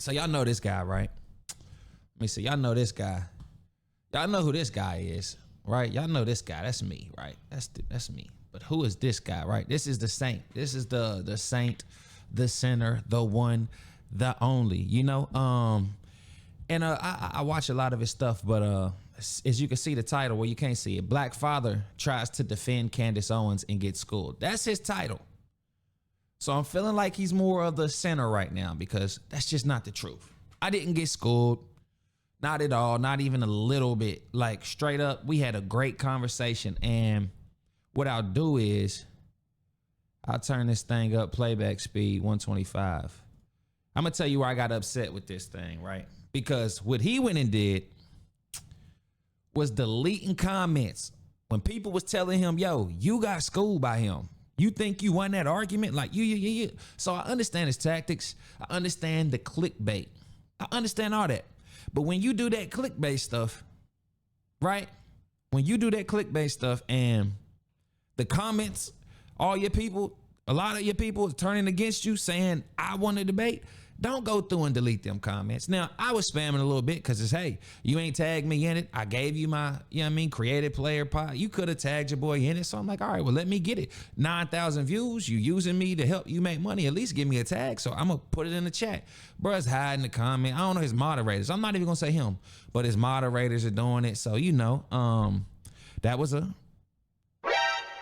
So y'all know this guy, right? Let me see. Y'all know this guy. Y'all know who this guy is, right? Y'all know this guy. That's me, right? That's me. But who is this guy, right? This is the saint. This is the saint, the sinner, the one, the only. You know, and I watch a lot of his stuff, but as you can see the title, well, you can't see it. Black father tries to defend Candace Owens and gets schooled. That's his title. So I'm feeling like he's more of the center right now because that's just not the truth. I didn't get schooled. Not at all. Not even a little bit. Like straight up, we had a great conversation. And what I'll do is I'll turn this thing up, playback speed 125. I'm going to tell you where I got upset with this thing, right? Because what he went and did was deleting comments when people was telling him, yo, you got schooled by him. You think you won that argument? Like, you. So I understand his tactics. I understand the clickbait. I understand all that. But when you do that clickbait stuff, right? When you do that clickbait stuff and the comments, all your people, a lot of your people is turning against you saying, I want to debate. Don't go through and delete them comments. Now, I was spamming a little bit because it's, hey, you ain't tagged me in it. I gave you my, you know what I mean, creative player pod. You could have tagged your boy in it. So I'm like, all right, well, let me get it. 9,000 views. You using me to help you make money. At least give me a tag. So I'm going to put it in the chat. Bruh's hiding the comment. I don't know his moderators. I'm not even going to say him, but his moderators are doing it. So, you know, that was a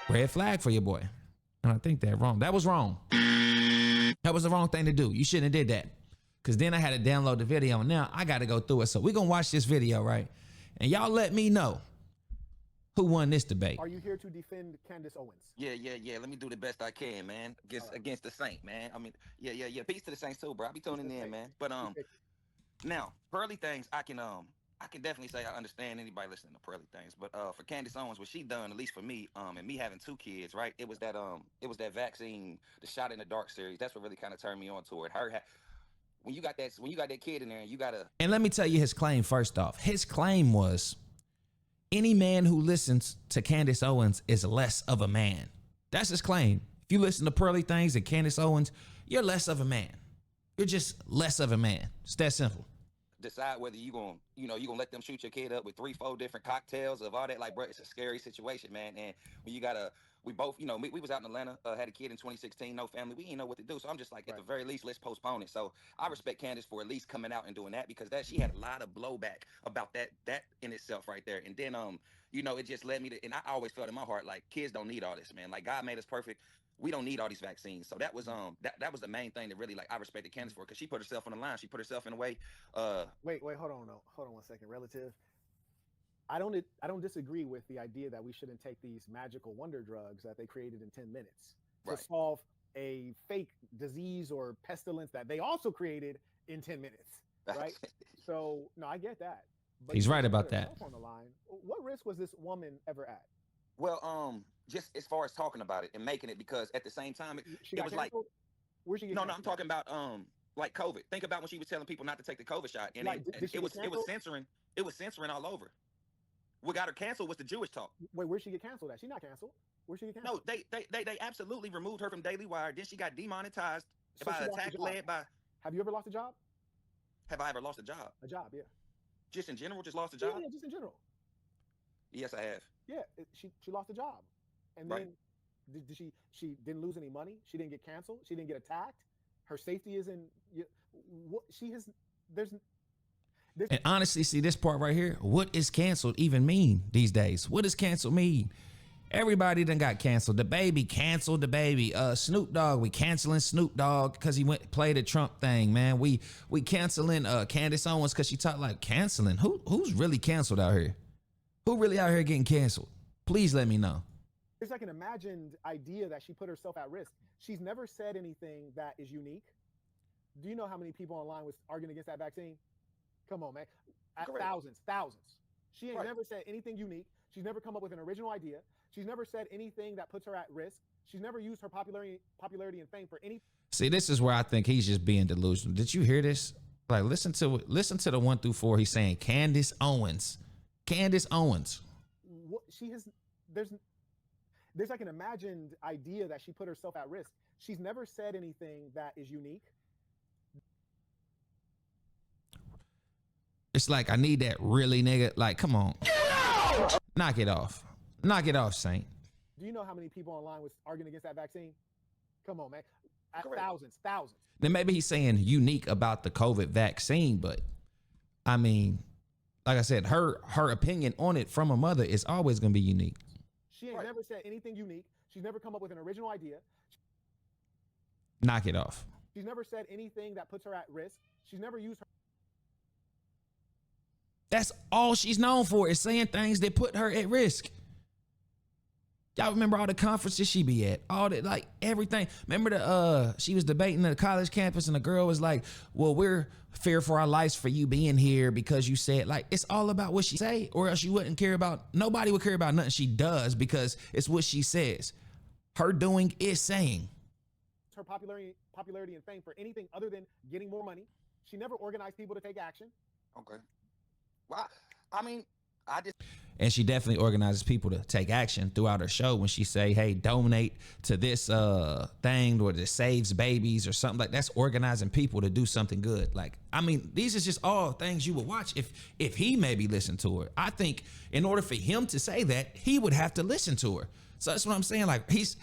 red flag for your boy. And I think that wrong. That was wrong. That was the wrong thing to do. You shouldn't have did that. Because then I had to download the video. And now I got to go through it. So we're going to watch this video, right? And y'all let me know who won this debate. Are you here to defend Candace Owens? Yeah. Let me do the best I can, man. Against the Saint, man. I mean, yeah. Peace to the Saints too, bro. I be tuning in, man. But now Pearly Things, I can definitely say I understand anybody listening to Pearly Things. But for Candace Owens, what she done, at least for me, and me having 2 kids, right? It was that vaccine, the Shot in the Dark series. That's what really kind of turned me on to it. When you got that kid in there, and you gotta. And let me tell you his claim first off. His claim was any man who listens to Candace Owens is less of a man. That's his claim. If you listen to Pearly Things and Candace Owens, you're less of a man. You're just less of a man. It's that simple. Decide whether you gonna let them shoot your kid up with 3-4 different cocktails of all that. Like, bro, it's a scary situation, man. And when we both, we was out in Atlanta, had a kid in 2016, no family. We didn't know what to do. So I'm just like, at the very least, let's postpone it. So I respect Candace for at least coming out and doing that, because she had a lot of blowback about that in itself right there. And then, it just led me to, and I always felt in my heart, like, kids don't need all this, man. Like, God made us perfect. We don't need all these vaccines. So that was that was the main thing that really, like, I respected Candace for, because she put herself on the line. She put herself in a way. Wait, hold on 1 second. Relative, I don't disagree with the idea that we shouldn't take these magical wonder drugs that they created in 10 minutes to solve a fake disease or pestilence that they also created in 10 minutes, right? So no, I get that. But he's right about that. On the line, what risk was this woman ever at? Well, just as far as talking about it and making it, because at the same time, it was like, where'd she get? No, I'm talking about like COVID. Think about when she was telling people not to take the COVID shot, and it was censoring all over. What got her canceled was the Jewish talk. Wait, where'd she get canceled at? She's not canceled. Where'd she get canceled? No, they absolutely removed her from Daily Wire. Then she got demonetized by an attack led by. Have you ever lost a job? Have I ever lost a job? A job, yeah. Just in general, just lost a job? Yeah, just in general. Yes, I have. Yeah, she lost a job, and then she didn't lose any money. She didn't get canceled. She didn't get attacked. Her safety isn't. What she has. There's. And honestly, see this part right here. What is canceled even mean these days? What does canceled mean? Everybody done got canceled. The baby canceled the baby. Snoop Dogg, we canceling Snoop Dogg because he went play the Trump thing, man. We canceling Candace Owens because she talked like canceling. Who's really canceled out here? Who really out here getting canceled? Please let me know. It's like an imagined idea that she put herself at risk. She's never said anything that is unique. Do you know how many people online was arguing against that vaccine? Come on, man. Thousands. She ain't never said anything unique. She's never come up with an original idea. She's never said anything that puts her at risk. She's never used her popularity and fame for any. See, this is where I think he's just being delusional. Did you hear this? Like, listen to the 1 through 4. He's saying Candace Owens. Candace Owens. What she has, there's like an imagined idea that she put herself at risk. She's never said anything that is unique. It's like, I need that really, nigga. Like, come on. Knock it off. Knock it off, Saint. Do you know how many people online was arguing against that vaccine? Come on, man. Correct. Thousands. Then maybe he's saying unique about the COVID vaccine, but I mean, like I said, her opinion on it from a mother is always going to be unique. She ain't never said anything unique. She's never come up with an original idea. Knock it off. She's never said anything that puts her at risk. She's never used her. That's all she's known for, is saying things that put her at risk. Y'all remember all the conferences she be at, all that, like everything. Remember she was debating at the college campus and the girl was like, well, we're fear for our lives for you being here because you said, like, it's all about what she say, or else you wouldn't care about, nobody would care about nothing she does because it's what she says. Her doing is saying. Her popularity and fame for anything other than getting more money. She never organized people to take action. Okay. Well, I mean, and she definitely organizes people to take action throughout her show when she say, hey, donate to this thing or this saves babies or something like that's organizing people to do something good. Like, I mean, these is just all things you would watch if he maybe listened to her. I think in order for him to say that, he would have to listen to her. So that's what I'm saying. Like, he's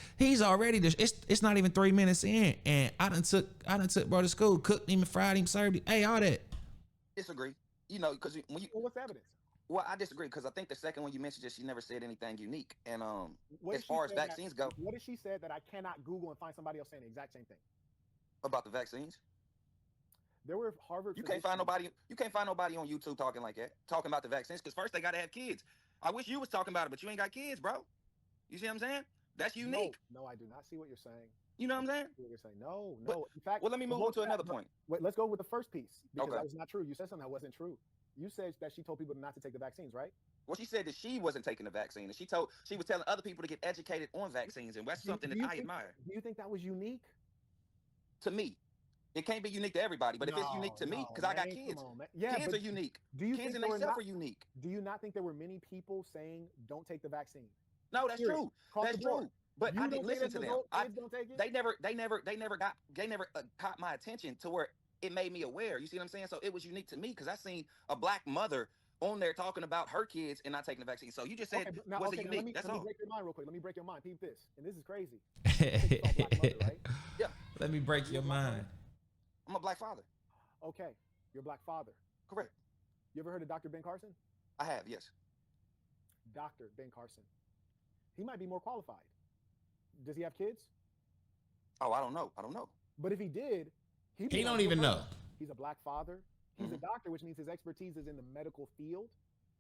already, it's not even 3 minutes in, and I done took bro to school, cooked him, fried him, served him. Hey, all that. Disagree. You know, because when you, Well, what's the evidence? well, I disagree because I think the second one you mentioned, she never said anything unique. And What as if she far as said that- vaccines go, What if she said that I cannot Google and find somebody else saying the exact same thing? about the vaccines, There were Harvard. you can't find nobody. You can't find nobody on YouTube talking like that, talking about the vaccines. Because first they got to have kids. I wish you was talking about it, but you ain't got kids, bro. You see what I'm saying? That's unique. No, I do not see what you're saying. You know what I'm saying? What you're saying? No. But- In fact, Well, let me move on to another point. Wait, let's go with the first piece because Okay. that was not true. You said something that wasn't true. You said that she told people not to take the vaccines, right? Well, she said that she wasn't taking the vaccine, and she was telling other people to get educated on vaccines, and that's something that I admire. Do you think that was unique? To me, it can't be unique to everybody, but if it's unique to me, because I got kids, Yeah, kids but are unique. do you Kids think in there were themselves not, are unique. do you not think there were many people saying don't take the vaccine? No, that's Period. true. Across That's the board. true. But You I don't didn't think listen to that them. kids don't take it? They never caught my attention to where it made me aware. You see what I'm saying? So it was unique to me because I seen a black mother on there talking about her kids and not taking the vaccine. So you just said, was it unique? That's let all. me break your mind real quick. Let me break your mind. Peep this. And this is crazy. It's called Black Mother, right? Yeah, Let me break your mind. I'm a black father. Okay. You're a black father. Correct. You ever heard of Dr. Ben Carson? I have, yes. Dr. Ben Carson. He might be more qualified. Does he have kids? Oh, I don't know. But if he did, He don't even know. He's a black father. He's a doctor, which means his expertise is in the medical field.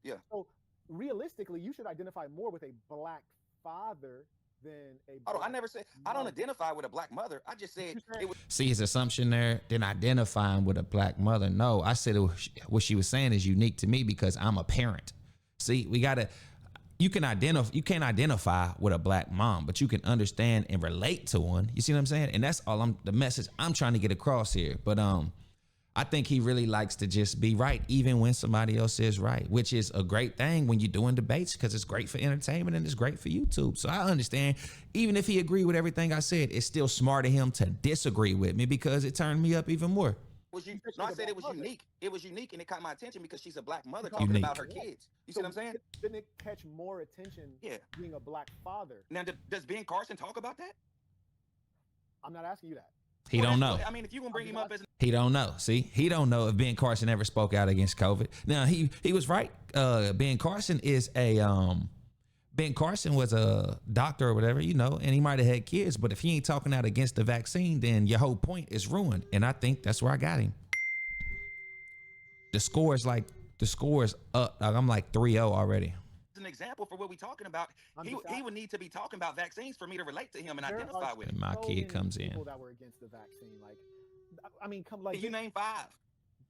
Yeah. So realistically, you should identify more with a black father than a. Oh, I black never said I don't mother. identify with a black mother. I just said it was. See his assumption there, then identifying with a black mother. No, I said what she was saying is unique to me because I'm a parent. See, you can't identify with a black mom, but you can understand and relate to one. You see what I'm saying? And that's all the message I'm trying to get across here. But I think he really likes to just be right, even when somebody else is right, which is a great thing when you're doing debates because it's great for entertainment and it's great for YouTube. So I understand, even if he agreed with everything I said, it's still smart of him to disagree with me because it turned me up even more. I said it was unique. It was unique, and it caught my attention because she's a black mother Unique. talking about her kids. You see what I'm saying? Didn't it catch more attention? Yeah. Being a black father. Now, does Ben Carson talk about that? I'm not asking you that. He don't know. I mean, if you gonna bring him up as He don't know. See, he don't know if Ben Carson ever spoke out against COVID. Now he was right. Ben Carson is Ben Carson was a doctor or whatever, and he might have had kids. But if he ain't talking out against the vaccine, then your whole point is ruined. And I think that's where I got him. The score is up. I'm like 3-0 already. an example for what we're talking about, he would need to be talking about vaccines for me to relate to him and identify with him. And my kid comes in. People that were against the vaccine, like, I mean, Can you name 5?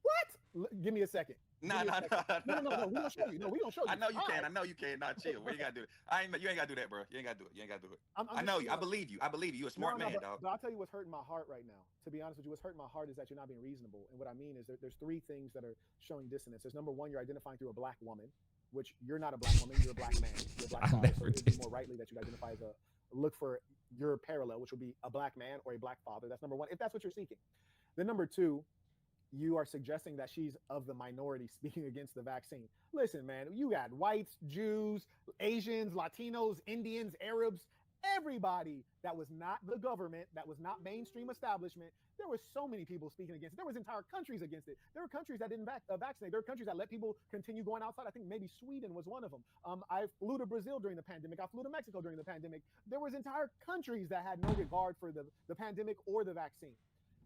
What? Give me a second. No. No. We gonna show you. No, we gonna show you. I know you can. I know you can. Not chill. We ain't gotta do it. You ain't gotta do that, bro. You ain't gotta do it. I know you. I believe you. You're a smart man, dog. But I'll tell you what's hurting my heart right now. To be honest with you, what's hurting my heart is that you're not being reasonable. And what I mean is there's 3 things that are showing dissonance. There's number 1, you're identifying through a black woman, which you're not a black woman. You're a black man. You're a black father. So it would be more rightly that you identify as look for your parallel, which will be a black man or a black father. That's number 1, if that's what you're seeking. Then number 2, you are suggesting that she's of the minority speaking against the vaccine. Listen, man, you got whites, Jews, Asians, Latinos, Indians, Arabs, everybody that was not the government, that was not mainstream establishment. There were so many people speaking against it. There was entire countries against it. There were countries that didn't vaccinate. There were countries that let people continue going outside. I think maybe Sweden was one of them. I flew to Brazil during the pandemic. I flew to Mexico during the pandemic. There was entire countries that had no regard for the pandemic or the vaccine.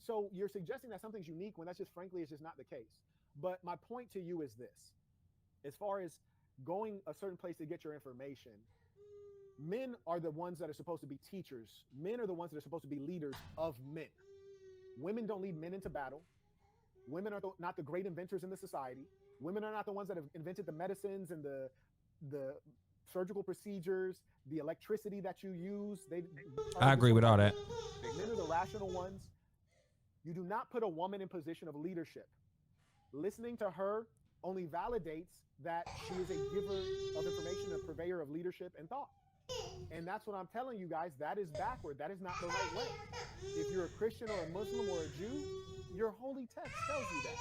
So you're suggesting that something's unique when that's just frankly is just not the case. But my point to you is this: as far as going a certain place to get your information, men are the ones that are supposed to be teachers. Men are the ones that are supposed to be leaders of men. Women don't lead men into battle. Women are not the great inventors in the society. Women are not the ones that have invented the medicines and the surgical procedures, the electricity that you use. I agree with all that. Men are the rational ones. You do not put a woman in position of leadership. Listening to her only validates that she is a giver of information, a purveyor of leadership and thought. And that's what I'm telling you guys. That is backward. That is not the right way. If you're a Christian or a Muslim or a Jew, your holy text tells you that.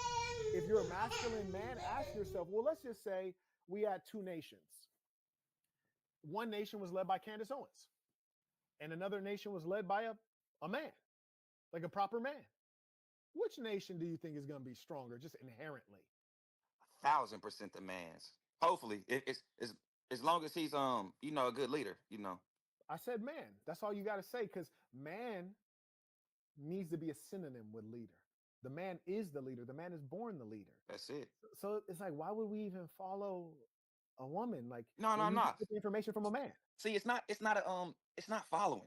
If you're a masculine man, ask yourself, well, let's just say we had two nations. One nation was led by Candace Owens, and another nation was led by a man, like a proper man. Which nation do you think is going to be stronger, just inherently? 1,000% the man's. Hopefully, it's as long as he's a good leader. I said man. That's all you got to say, because man needs to be a synonym with leader. The man is the leader. The man is born the leader. That's it. So it's like, why would we even follow a woman? Like, No. Get the information from a man. See, it's not following.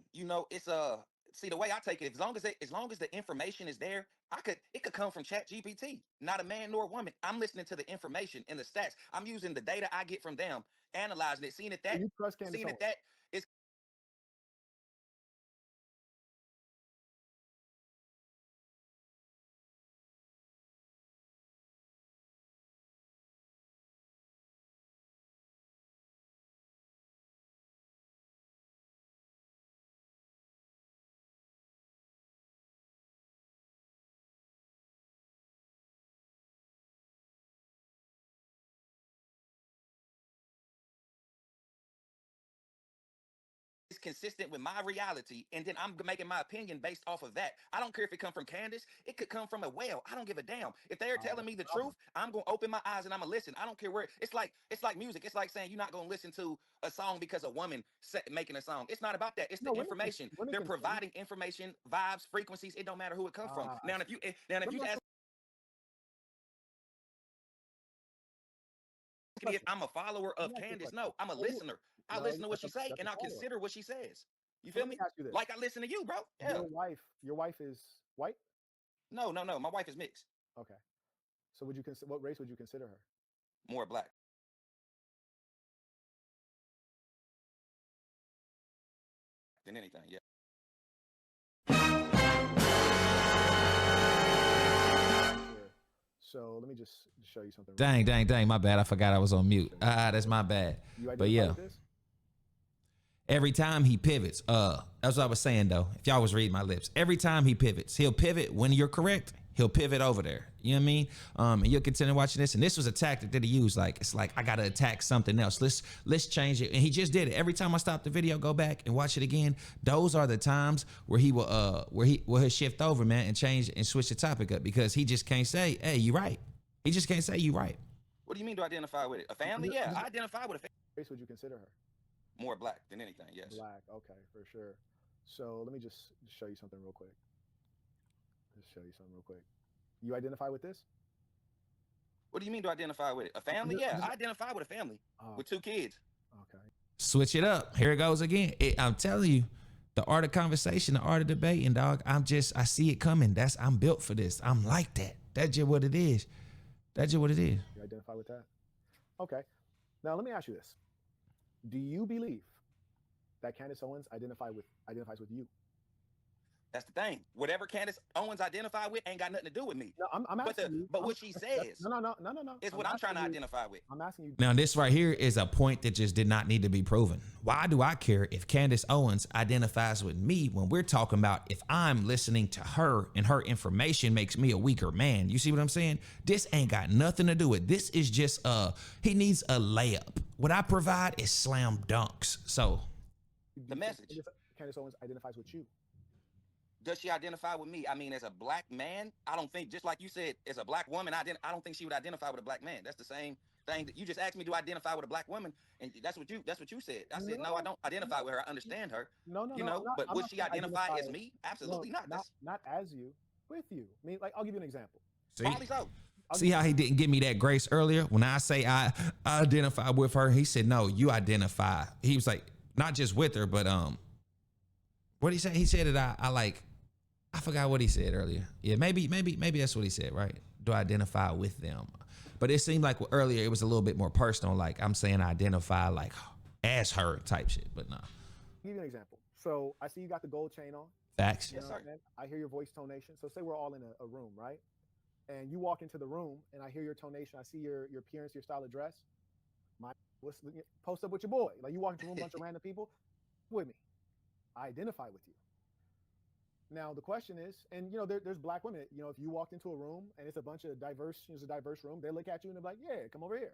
It's see, the way I take it, as long as the information is there, it could come from Chat GPT, not a man nor a woman. I'm listening to the information and the stats. I'm using the data I get from them, analyzing it, seeing that You trust Candace Owens? that is consistent with my reality, and then I'm making my opinion based off of that. I don't care if it comes from Candace. It could come from a whale. I don't give a damn. If they're telling me the truth, I'm gonna open my eyes and I'm gonna listen. I don't care where. It's like music. It's like saying you're not gonna listen to a song because a woman making a song. It's not about that. It's the information. They're providing information, vibes, frequencies. It don't matter who it comes from. Now, if you ask me if I'm a follower of Candace, no, I'm a listener. I listen to what she say, and I'll consider what she says. You feel me? Like I listen to you, bro. Yeah. Your wife is white? No. My wife is mixed. Okay. So what race would you consider her? More black. Than anything, yeah. So let me just show you something. Dang. My bad. I forgot I was on mute. That's my bad. But yeah. Every time he pivots, that's what I was saying though. If y'all was reading my lips, every time he pivots, he'll pivot when you're correct. He'll pivot over there. You know what I mean? And you'll continue watching this. And this was a tactic that he used. Like, it's like, I got to attack something else. Let's change it. And he just did it. Every time I stop the video, go back and watch it again. Those are the times where he will, he'll shift over, man, and change and switch the topic up, because he just can't say, hey, you right. He just can't say you right. What do you mean to identify with it? A family? Yeah, I identify with a family. Race would you consider her? More black than anything, yes. Black, okay, for sure. So let me just show you something real quick. You identify with this? What do you mean to identify with it? A family? Yeah, I identify with a family with 2 kids. Okay. Switch it up. Here it goes again. I'm telling you, the art of conversation, the art of debating, dog. I see it coming. I'm built for this. I'm like that. That's just what it is. You identify with that? Okay. Now let me ask you this. Do you believe that Candace Owens identifies with you? That's the thing. Whatever Candace Owens identified with ain't got nothing to do with me. No, I'm asking you. But what she says No. is what I'm trying to identify with. I'm asking you. Now, this right here is a point that just did not need to be proven. Why do I care if Candace Owens identifies with me when we're talking about if I'm listening to her and her information makes me a weaker man? You see what I'm saying? This ain't got nothing to do with it. This is just he needs a layup. What I provide is slam dunks. So the message. Candace Owens identifies with you. Does she identify with me? I mean, as a black man, I don't think, just like you said, as a black woman, I don't think she would identify with a black man. That's the same thing that you just asked me, do I identify with a black woman? And that's what you said. I said, no, I don't identify with her. I understand her. No. But would she identify as me? Absolutely not. Not as you, with you. I mean, like, I'll give you an example. Probably so. See how he didn't give me that grace earlier? When I say I identify with her, he said, no, you identify. He was like, not just with her, but what did he say? He said that I forgot what he said earlier. Yeah, maybe that's what he said, right? Do I identify with them? But it seemed like earlier it was a little bit more personal. Like I'm saying I identify like as her type shit, but no. I'll give you an example. So I see you got the gold chain on. Facts. Yes, sir. I hear your voice tonation. So say we're all in a room, right? And you walk into the room and I hear your tonation. I see your appearance, your style of dress. Post up with your boy. Like you walk into a room, bunch of random people with me. I identify with you. Now the question is, and there's black women. If you walked into a room and it's a bunch of diverse room, they look at you and they're like, "Yeah, come over here."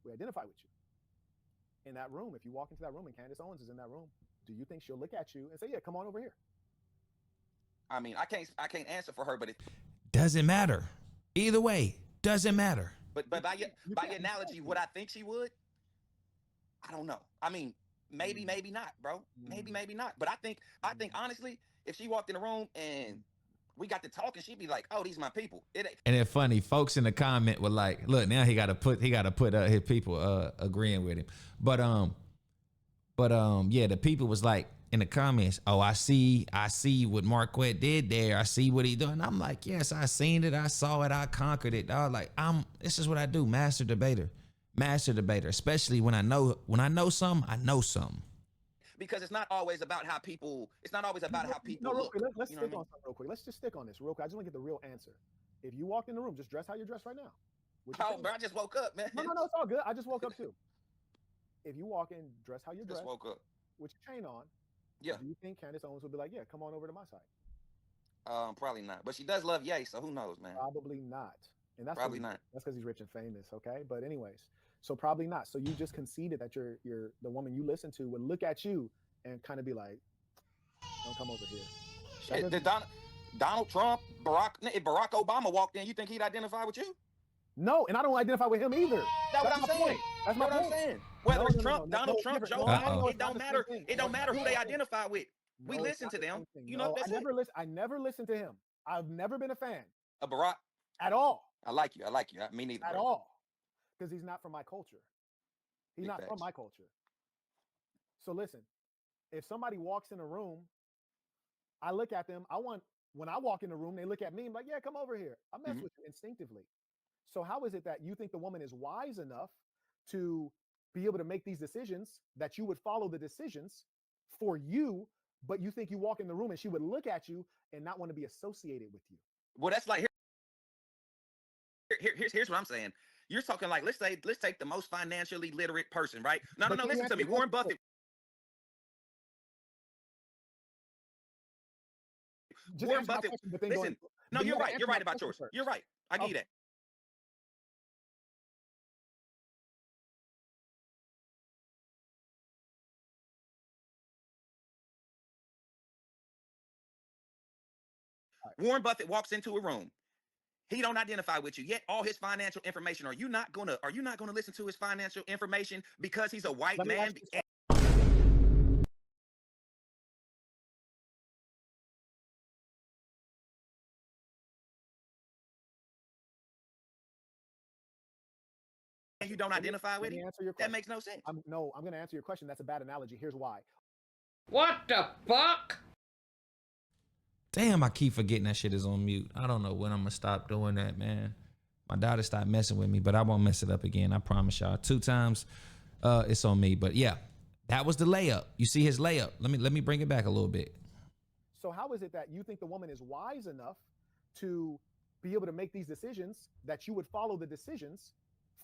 We identify with you. In that room, if you walk into that room and Candace Owens is in that room, do you think she'll look at you and say, "Yeah, come on over here"? I mean, I can't answer for her, but it doesn't matter. Either way, doesn't matter. But by your analogy, would I think she would? I don't know. I mean, maybe not, bro. Maybe not. But I think honestly, if she walked in the room and we got to talking, she'd be like, "Oh, these my people." And it's funny, folks in the comment were like, "Look, now he got to put his people agreeing with him." But yeah, the people was like in the comments, "Oh, I see what Marquett did there. I see what he doing." I'm like, "Yes, I seen it. I saw it. I conquered it." Dog. Like this is what I do, master debater, especially when I know something, I know something. Because it's not always about how people. It's not always about how people look. Let's stick on something real quick. Let's just stick on this real quick. I just want to get the real answer. If you walk in the room, just dress how you're dressed right now. Oh, bro, I just woke up, man. No, it's all good. I just woke up too. If you walk in, dress how you're dressed. Just woke up with your chain on. Yeah. Do you think Candace Owens would be like, "Yeah, come on over to my side"? Probably not. But she does love Ye, so who knows, man? Probably not. And that's probably not. That's because he's rich and famous, okay? But anyways, so probably not. So you just conceded that you're the woman you listen to would look at you and kind of be like, "Don't come over here." Shit, did Donald Trump, if Barack Obama walked in, you think he'd identify with you? No, and I don't identify with him either. That's what I'm saying. That's what I'm saying. Whether it's Trump, Donald Trump, Joe Biden, it don't matter. It don't matter who they identify with. We listen to them. You know, that's I never listened to him. I've never been a fan of Barack at all. I like you. Me neither. At all, because he's not from my culture. He's not from my culture. So listen, if somebody walks in a room, I look at them. When I walk in the room, they look at me and like, "Yeah, come over here." I mess with you instinctively. So how is it that you think the woman is wise enough to be able to make these decisions, that you would follow the decisions for you, but you think you walk in the room and she would look at you and not want to be associated with you? Well, that's like here's what I'm saying. You're talking like, let's take the most financially literate person, right? No, listen to me. Warren Buffett. Warren Buffett. Listen, no, you're right. You're right about yours. You're right. I get that. Warren Buffett walks into a room. He don't identify with you yet. All his financial information. Are you not gonna listen to his financial information because he's a white man? And you don't identify with him? That makes no sense. I'm going to answer your question. That's a bad analogy. Here's why. What the fuck? Damn, I keep forgetting that shit is on mute. I don't know when I'm gonna stop doing that, man. My daughter stopped messing with me, but I won't mess it up again. I promise y'all. 2 times, it's on me. But yeah, that was the layup. You see his layup. Let me bring it back a little bit. So how is it that you think the woman is wise enough to be able to make these decisions, that you would follow the decisions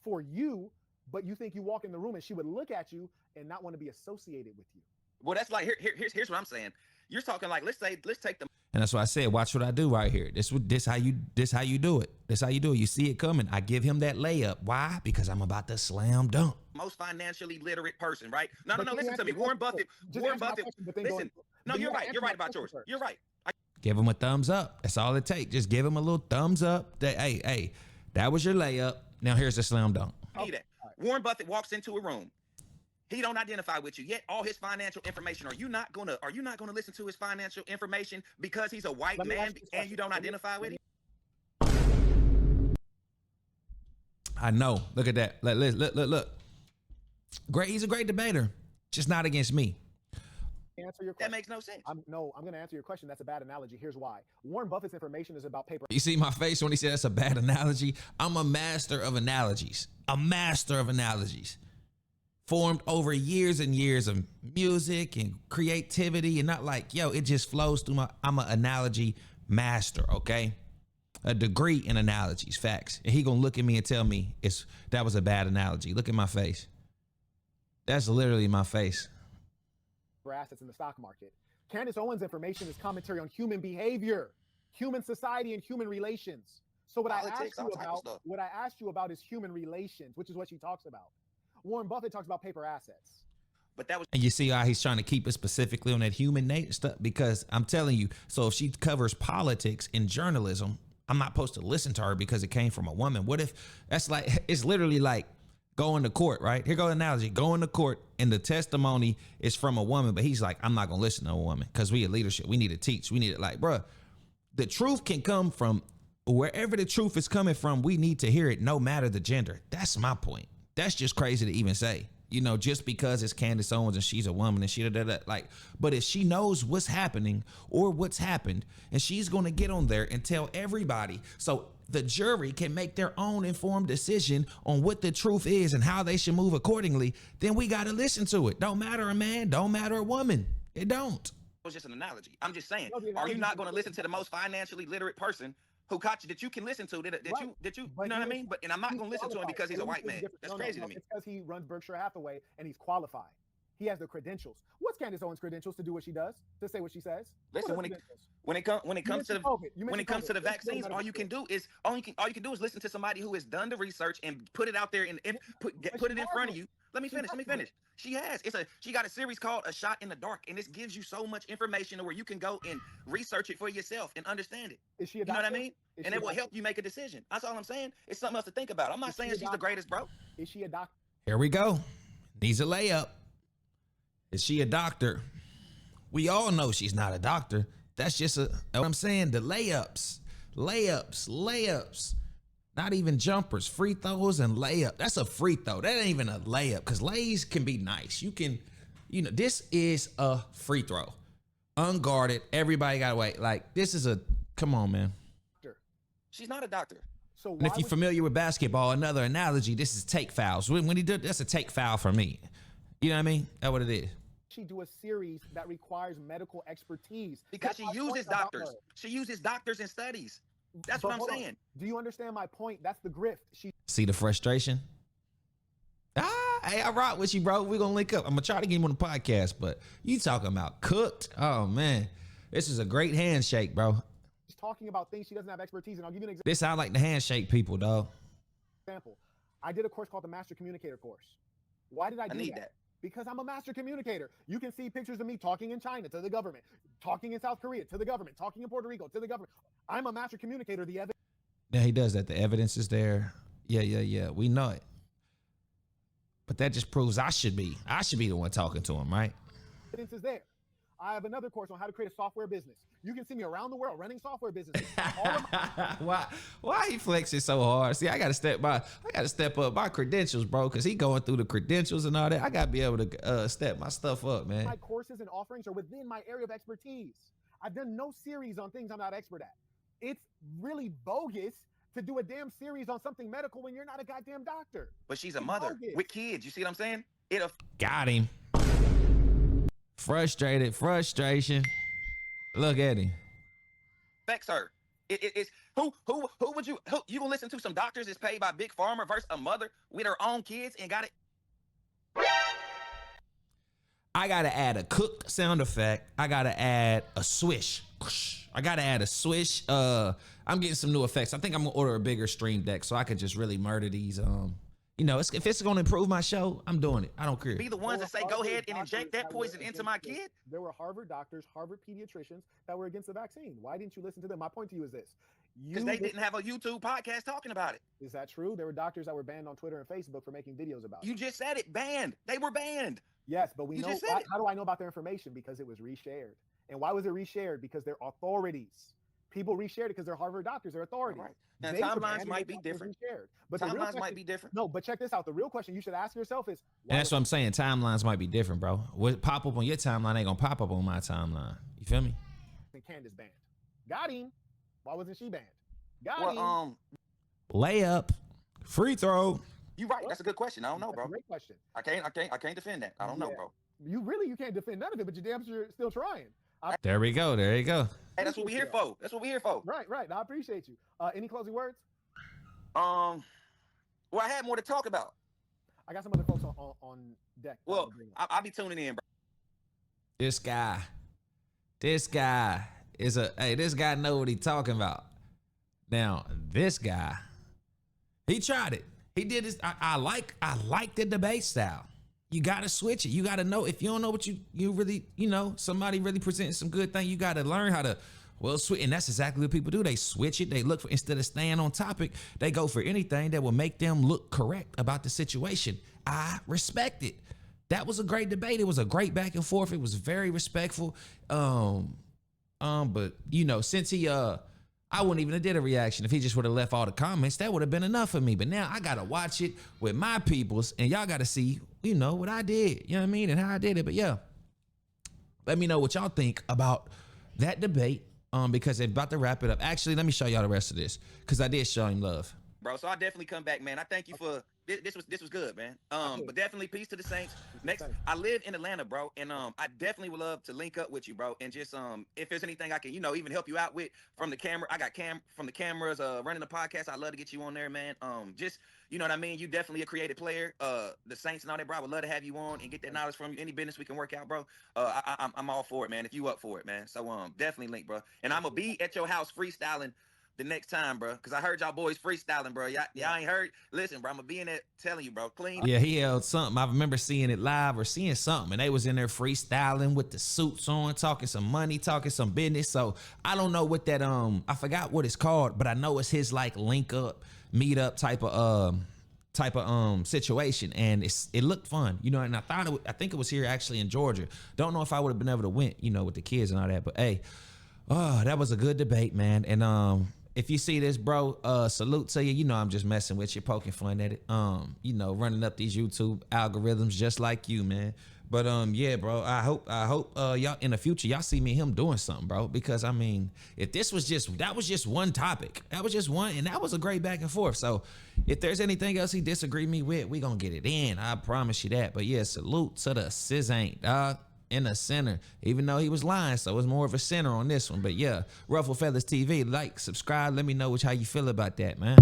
for you, but you think you walk in the room and she would look at you and not want to be associated with you? Well, that's like here's what I'm saying. You're talking like let's take the And that's why I said, watch what I do right here. This how you do it. This how you do it. You see it coming. I give him that layup. Why? Because I'm about to slam dunk. most financially literate person, right? No, listen to me. Warren Buffett. Listen. No, you're right. You're right about yours. You're right. Give him a thumbs up. That's all it takes. Just give him a little thumbs up. That, hey, that was your layup. Now here's the slam dunk. Warren Buffett walks into a room. He don't identify with you yet. All his financial information. Are you not gonna listen to his financial information because he's a white man and you don't identify with him? I know. Look at that. Look. Great. He's a great debater. Just not against me. Answer your question. That makes no sense. I'm going to answer your question. That's a bad analogy. Here's why. Warren Buffett's information is about paper. You see my face when he said that's a bad analogy? I'm a master of analogies. A master of analogies. Formed over years and years of music and creativity, and not like, yo, it just flows through I'm an analogy master, okay? A degree in analogies, facts. And he gonna look at me and tell me that was a bad analogy. Look at my face. That's literally my face. For assets in the stock market. Candace Owens' information is commentary on human behavior, human society, and human relations. So what I asked you about is human relations, which is what she talks about. Warren Buffett talks about paper assets. But that was, and you see how he's trying to keep it specifically on that human nature stuff, because I'm telling you, so if she covers politics in journalism, I'm not supposed to listen to her because it came from a woman. What if that's like, it's literally like going to court, right? Here goes an analogy. Going to court and the testimony is from a woman, but he's like, I'm not going to listen to a woman because we in leadership. We need to teach. We need it. Like, bruh, the truth can come from wherever the truth is coming from. We need to hear it no matter the gender. That's my point. That's just crazy to even say, you know, just because it's Candace Owens and she's a woman and she like, but if she knows what's happening or what's happened, and she's going to get on there and tell everybody, so the jury can make their own informed decision on what the truth is and how they should move accordingly, then we got to listen to it. Don't matter a man, don't matter a woman. It don't. It was just an analogy. I'm just saying, are you not going to listen to the most financially literate person who caught you that you can listen to, that you know what I mean? And I'm not going to listen to him because he's a white man. That's crazy to me. It's because he runs Berkshire Hathaway and he's qualified. He has the credentials. What's Candace Owens' credentials to do what she does, to say what she says? Listen, when it comes to the vaccines, all you can do is listen to somebody who has done the research and put it out there and put it in front of you. Let me finish. She got a series called A Shot in the Dark, and this gives you so much information where you can go and research it for yourself and understand it. Is she a doctor? You know what I mean? And it will help you make a decision. That's all I'm saying. It's something else to think about. I'm not saying she's the greatest, bro. Is she a doctor? Here we go. Needs a layup. Is she a doctor? We all know she's not a doctor. That's just what I'm saying. The layups. Not even jumpers, free throws and layup. That's a free throw. That ain't even a layup, because lays can be nice. You can, this is a free throw. Unguarded. Everybody got to wait. Like, this is come on, man. She's not a doctor. So and if you're familiar with basketball, another analogy, this is take fouls. When he did, that's a take foul for me. You know what I mean? That's what it is. She do a series that requires medical expertise because she uses doctors. She uses doctors and studies. That's what I'm saying. Do you understand my point? That's the grift. See the frustration? Hey, I rock with you, bro. We're going to link up. I'm going to try to get him on the podcast, but you talking about cooked? Oh, man. This is a great handshake, bro. She's talking about things she doesn't have expertise in. I'll give you an example. This sound like the handshake people, dog. I did a course called the Master Communicator course. Why did I do that? Because I'm a master communicator. You can see pictures of me talking in China to the government, talking in South Korea to the government, talking in Puerto Rico to the government. I'm a master communicator. The evidence. Yeah, he does that. The evidence is there. Yeah. We know it. But that just proves I should be the one talking to him, right? Evidence is there. I have another course on how to create a software business. You can see me around the world running software businesses. Why he flexing so hard? See, I gotta step up my credentials, bro, because he going through the credentials and all that. I gotta be able to step my stuff up, man. My courses and offerings are within my area of expertise. I've done no series on things I'm not expert at. It's really bogus to do a damn series on something medical when you're not a goddamn doctor. But she's a mother with kids. You see what I'm saying? Got him. Frustration. Look at him. Affects her. It's who would you gonna listen to? Some doctors is paid by Big Pharma versus a mother with her own kids and got it. I gotta add a cook sound effect. I gotta add a swish. I gotta add a swish. I'm getting some new effects. I think I'm gonna order a bigger stream deck so I can just really murder these. You know, if it's gonna improve my show, I'm doing it. I don't care. Be the ones that say, go ahead and inject that poison into my kid. There were Harvard doctors, Harvard pediatricians that were against the vaccine. Why didn't you listen to them? My point to you is this. Because they didn't have a YouTube podcast talking about it. Is that true? There were doctors that were banned on Twitter and Facebook for making videos about it. You just said it, banned. They were banned. Yes, but we know. How do I know about their information? Because it was reshared. And why was it reshared? Because they're authorities. People reshared it because they're Harvard doctors, they're authorities. Right. Now, timelines might be different. But timelines might be different. No, but check this out. The real question you should ask yourself is, and that's what I'm saying. Timelines might be different, bro. What pop up on your timeline ain't gonna pop up on my timeline. You feel me? Candace banned. Got him. Why wasn't she banned? Got him. Layup, free throw. You right. That's a good question. I don't know, bro. Great question. I can't defend that. I don't know, bro. You can't defend none of it, but you're damn sure still trying. There we go. There you go. Hey, that's what we here for. That's what we here for. Right. I appreciate you. Any closing words? Well, I had more to talk about. I got some other folks on deck. Well, I'll be tuning in, bro. This guy is this guy know what he talking about. Now, this guy, he tried it. He did this. I like the debate style. You gotta switch it. You gotta know if you don't know what you really, somebody really presenting some good thing. You gotta learn how to switch, and that's exactly what people do. They switch it. They look for, instead of staying on topic, they go for anything that will make them look correct about the situation. I respect it. That was a great debate. It was a great back and forth. It was very respectful. But since he I wouldn't even have did a reaction if he just would have left all the comments. That would have been enough for me. But now I gotta watch it with my peoples, and y'all gotta see, what I did. You know what I mean? And how I did it. But yeah, let me know what y'all think about that debate. Because they're about to wrap it up. Actually, let me show y'all the rest of this, because I did show him love. Bro, so I definitely come back, man. I thank you for this was good, man. But definitely peace to the Saints. Next, I live in Atlanta, bro, and I definitely would love to link up with you, bro, and just if there's anything I can, even help you out with from the camera. I got from the cameras running the podcast. I'd love to get you on there, man. Just you know what I mean? You definitely a creative player. The Saints and all that, bro. I would love to have you on and get that knowledge from you. Any business we can work out, bro. I'm all for it, man. If you up for it, man. So definitely link, bro. And I'm gonna be at your house freestyling the next time, bro, because I heard y'all boys freestyling, bro. Y'all ain't heard. Listen, bro, I'm gonna be in there telling you, bro. Clean. Yeah, he held something. I remember seeing it live or seeing something, and they was in there freestyling with the suits on, talking some money, talking some business. So I don't know what that I forgot what it's called, but I know it's his like link up, meet up type of situation, and it looked fun, and I think it was here actually in Georgia. Don't know if I would have been able to win, with the kids and all that, but hey, that was a good debate, man. And if you see this, bro, salute to you. I'm just messing with you, poking fun at it. Running up these YouTube algorithms just like you, man. But yeah, bro, I hope y'all in the future y'all see me and him doing something, bro. Because I mean, if that was just one topic, that was just one, and that was a great back and forth. So if there's anything else he disagree me with, we gonna get it in. I promise you that. But yeah, salute to the Ain't dog. In the center, even though he was lying, so it's more of a center on this one. But yeah, Ruffle Feathers TV, like, subscribe, let me know how you feel about that, man.